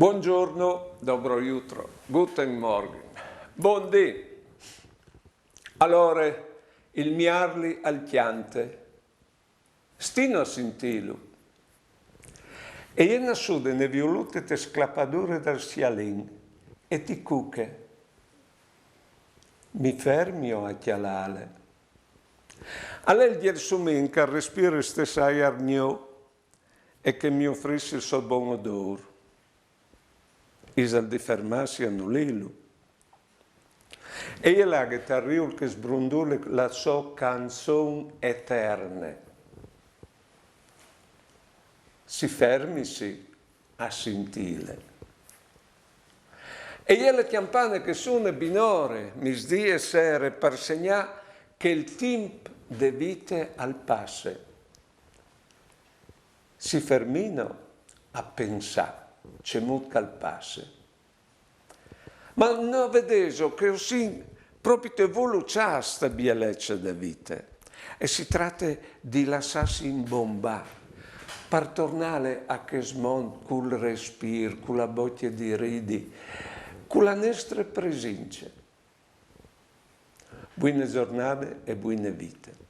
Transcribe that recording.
Buongiorno, dobro jutro, guten Morgen, buondì. Allora, il miarli al chiante, stino a sintilu. E iena sude ne violute te sclappadure dal sialin, e ti cuche. Mi fermio a chialale. All'el diel sumin che respiro stessai argnò e che mi offrisse il suo buon odore. Isal di fermarsi a nullilu. E io la chitarriul che sbrundule la sua canzone eterna. Si fermisi a sentire. E io le campane che sono binore, misdì e sere, per segnare che il tempo de vite al passe. Si fermino a pensare. C'è molto al passe. Ma non vedeso che così proprio te voluccia sta bieleccia da vita. E si tratta di lasciarsi imbombare, per tornare a che smont col respiro, con la bocca di ridi, con la nostra presenza. Buone giornate e buone vite.